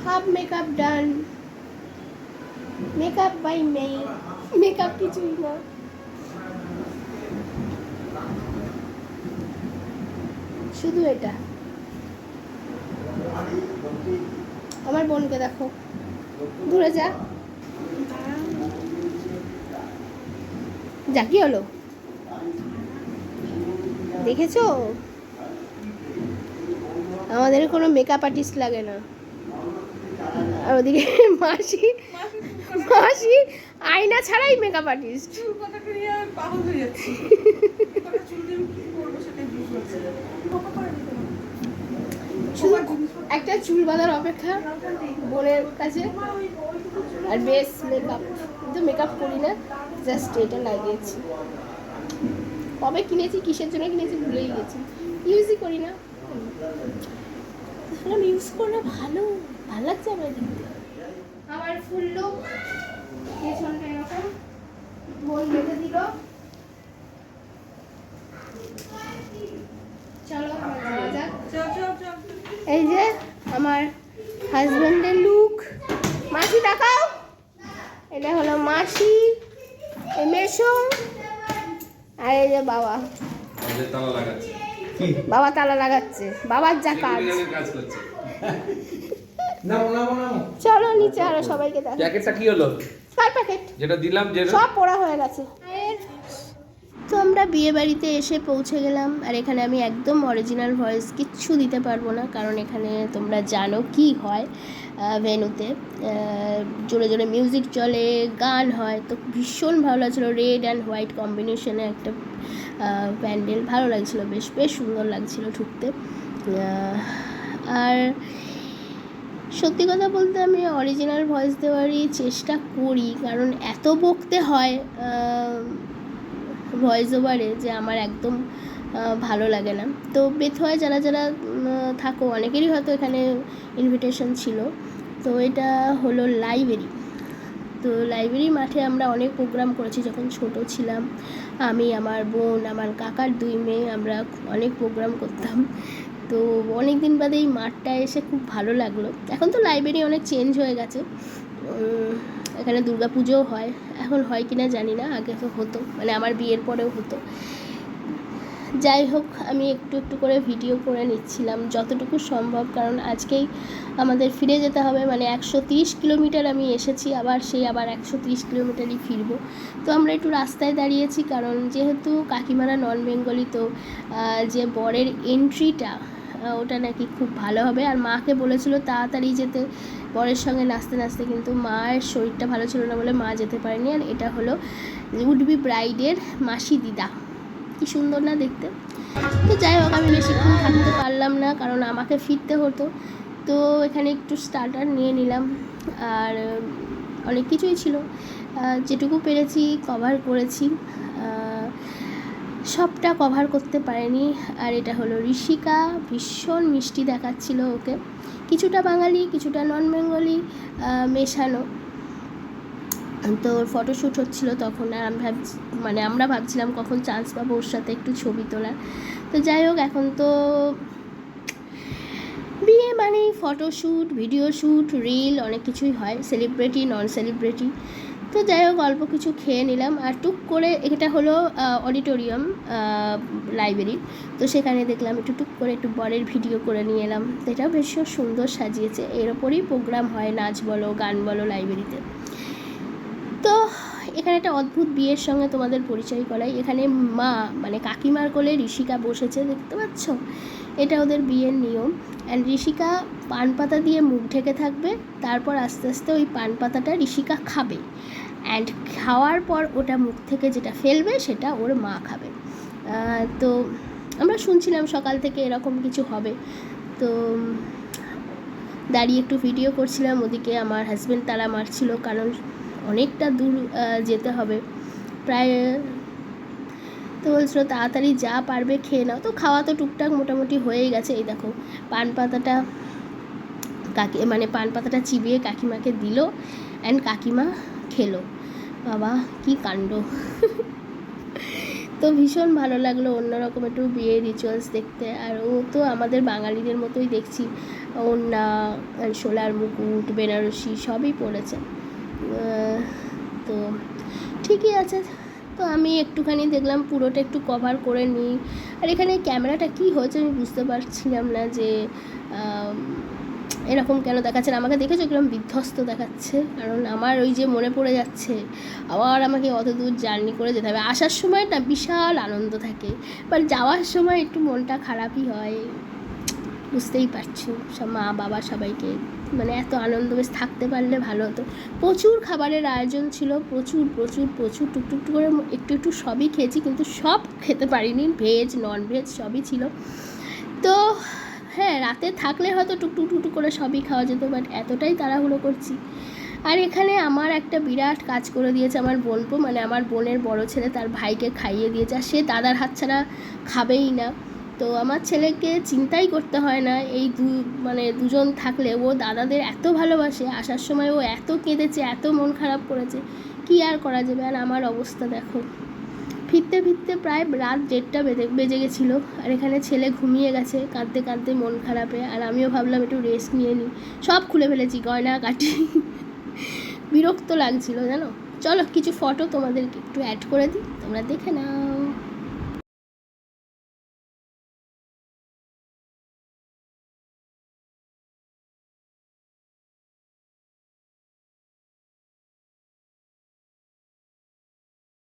Half makeup done, makeup by me, makeup কিছুই না। শুধু এটা। আমার বোনকে দেখো, দূরে যা, যা কি হলো দেখেছো? আমাদের কোনো মেকআপ আর্টিস্ট লাগে না। আর ওদিকে মাসি, মাসি আয়না ছাড়াই মেকআপ আর্টিস্ট। শুধু একটা চুল বাঁধার অপেক্ষা বোনের কাছে, আর বেশ মেকআপ। কিন্তু মেকআপ করি না, জাস্ট এটা লাগিয়েছি। কবে কিনেছি, কিসের জন্য কিনেছি ভুলেই গেছি, ইউজই করি না। আমি ইউজ করলে ভালো লাগছে আমার দেখতে। আমার ফুল লুক পেছনটা এরকম বোন বেঁধে দিল। চলো যাওয়া যাক। এই যে আমার হাজবেন্ডের লুক। মাসি তাকাও, এটা হলো মাসি, এই মেশো, আর এই যে বাবা। বাবা তালা লাগাচ্ছে, বাবার যা কাজ। চলো নিচে আরো সবাইকে দেখো। প্যাকেটটা কি হলো? কার প্যাকেট? যেটা দিলাম, যে সব পড়া হয়ে গেছে। তো আমরা বিয়ে বাড়িতে এসে পৌঁছে গেলাম, আর এখানে আমি একদম অরিজিনাল ভয়েস কিচ্ছু দিতে পারবো না, কারণ এখানে তোমরা জানো কি হয় ভেন্যুতে। জোরে জোরে মিউজিক চলে, গান হয়, তো ভীষণ ভালো লাগছিলো। রেড অ্যান্ড হোয়াইট কম্বিনেশনে একটা প্যান্ডেল, ভালো লাগছিলো, বেশ বেশ সুন্দর লাগছিলো ঢুকতে। আর সত্যি কথা বলতে আমি অরিজিনাল ভয়েস দেওয়ারই চেষ্টা করি, কারণ এত বকতে হয় ভয়েস ওভারে যে আমার একদম ভালো লাগে না। তো বেথুয়ায় যারা যারা থাকো অনেকেরই হয়তো এখানে ইনভিটেশন ছিল। তো এটা হলো লাইব্রেরি। তো লাইব্রেরি মাঠে আমরা অনেক প্রোগ্রাম করেছি যখন ছোট ছিলাম। আমি, আমার বোন, আমার কাকার 2 মেয়ে, আমরা অনেক প্রোগ্রাম করতাম। তো অনেক দিন বাদে এই মাঠটা এসে খুব ভালো লাগলো। এখন তো লাইব্রেরি অনেক চেঞ্জ হয়ে গেছে, এখানে দুর্গা পুজোও হয়। এখন হয় কি না জানি না, আগে তো হতো, মানে আমার বিয়ের পরেও হতো। যাই হোক, আমি একটু একটু করে ভিডিও করে নিচ্ছিলাম যতটুকু সম্ভব, কারণ আজকেই আমাদের ফিরে যেতে হবে। মানে 130 কিলোমিটার আমি এসেছি, আবার 130 কিলোমিটারই ফিরবো। তো আমরা একটু রাস্তায় দাঁড়িয়েছি, কারণ যেহেতু কাকিমারা নন বেঙ্গলি, তো যে বরের এন্ট্রিটা ওটা নাকি খুব ভালো হবে। আর মাকে বলেছিল তাড়াতাড়ি যেতে বরের সঙ্গে নাচতে নাচতে, কিন্তু মায়ের শরীরটা ভালো ছিল না বলে মা যেতে পারেনি। আর এটা হলো উড বি ব্রাইডের মাসি দিদা, কি সুন্দর না দেখতে। তো যাই হোক, আমি বেশিক্ষণ থাকতে পারলাম না, কারণ আমাকে ফিরতে হতো। তো এখানে একটু স্টার্টার নিয়ে নিলাম, আর অনেক কিছুই ছিল, যেটুকু পেরেছি কভার করেছি, সবটা কভার করতে পারিনি। আর এটা হলো ঋষিকা, ভীষণ মিষ্টি দেখাচ্ছিল ওকে, কিছুটা বাঙালি কিছুটা নন বেঙ্গলি মেশানো। তো ওর ফটোশ্যুট হচ্ছিলো তখন, আর আমি আমরা ভাবছিলাম কখন চান্স পাবো ওর সাথে একটু ছবি তোলার। তো যাই হোক, এখন তো বিয়ে মানেই ফটোশ্যুট, ভিডিও শ্যুট, রিল, অনেক কিছুই হয়, সেলিব্রিটি নন সেলিব্রিটি। তো যাই হোক, অল্প কিছু খেয়ে নিলাম, আর টুক করে, এটা হলো অডিটোরিয়াম লাইব্রেরি। তো সেখানে দেখলাম একটু টুক করে একটু বরের ভিডিও করে নিয়ে এলাম। তো এটাও বেশ সুন্দর সাজিয়েছে, এর ওপরেই প্রোগ্রাম হয়, নাচ বলো গান বলো লাইব্রেরিতে। তো এখানে একটা অদ্ভুত বিয়ের সঙ্গে তোমাদের পরিচয় করাই। এখানে মা, মানে কাকিমার কোলে ঋষিকা বসেছে, দেখতে পাচ্ছ? এটা ওদের বিয়ের নিয়ম। অ্যান্ড ঋষিকা পান পাতা দিয়ে মুখ ঢেকে থাকবে, তারপর আস্তে আস্তে ওই পান পাতাটা ঋষিকা খাবে, অ্যান্ড খাওয়ার পর ওটা মুখ থেকে যেটা ফেলবে সেটা ওর মা খাবে। তো আমরা শুনছিলাম সকাল থেকে এরকম কিছু হবে। তো দাঁড়িয়ে একটু ভিডিও করছিলাম, ওদিকে আমার হাজব্যান্ড তালা মারছিল, কারণ অনেকটা দূর যেতে হবে প্রায়। তো বলছিল তাড়াতাড়ি যা পারবে খেয়ে নাও। তো খাওয়া তো টুকটাক মোটামুটি হয়েই গেছে। এই দেখো, পান পাতাটা পান পাতাটা চিবিয়ে কাকিমাকে দিল, অ্যান্ড কাকিমা খেলো। বাবা কি কাণ্ড! তো ভীষণ ভালো লাগলো অন্যরকম একটু বিয়ের রিচুয়ালস দেখতে। আর ও তো আমাদের বাঙালিদের মতোই দেখছি, ওড়না, শোলার মুকুট, বেনারসি সবই পরেছে। তো ঠিকই আছে। তো আমি একটুখানি দেখলাম পুরোটা একটু কভার করে নিই। আর এখানে ক্যামেরাটা কী হয়েছে আমি বুঝতে পারছিলাম না যে এরকম কেন দেখাচ্ছে। আমাকে দেখেছো কিরকম বিধ্বস্ত দেখাচ্ছে, কারণ আমার ওই যে মনে পড়ে যাচ্ছে আবার আমাকে অত দূর জার্নি করে যেতে হবে। আসার সময়টা বিশাল আনন্দ থাকে, বাট যাওয়ার সময় একটু মনটা খারাপই হয়, বুঝতেই পারছো। সব মা বাবা সবাইকে, মানে এত আনন্দ বেশ থাকতে পারলে ভালো হতো। প্রচুর খাবারের আয়োজন ছিল, প্রচুর প্রচুর প্রচুর, টুকটুক করে একটু একটু সবই খেয়েছি, কিন্তু সব খেতে পারিনি। ভেজ নন ভেজ সবই ছিল। তো হ্যাঁ, রাতে থাকলে হয়তো টুকটুক টুকটুক করে সবই খাওয়া যেত, বাট এতটাই তাড়াহুড়ো করছি। আর এখানে আমার একটা বিরাট কাজ করে দিয়েছে আমার বোনপো, মানে আমার বোনের বড় ছেলে তার ভাইকে খাইয়ে দিয়েছে। আর সে দাদার হাত ছাড়া খাবেই না। তো আমার ছেলেকে চিন্তাই করতে হয় না, এই মানে দুজন থাকলে ও দাদাদের এত ভালোবাসে। আসার সময় ও এত কেঁদেছে, এত মন খারাপ করেছে, কী আর করা যাবে। আর আমার অবস্থা দেখো, ফিরতে ফিরতে প্রায় রাত 1:30 বেজে গেছিলো। আর এখানে ছেলে ঘুমিয়ে গেছে কাঁদতে কাঁদতে মন খারাপে, আর আমিও ভাবলাম একটু রেস্ট নিয়ে নিই। সব খুলে ফেলেছি, গয়না কাটি, বিরক্ত লাগছিল জানো। চলো কিছু ফটো তোমাদেরকে একটু অ্যাড করে দিই, তোমরা দেখে নাও।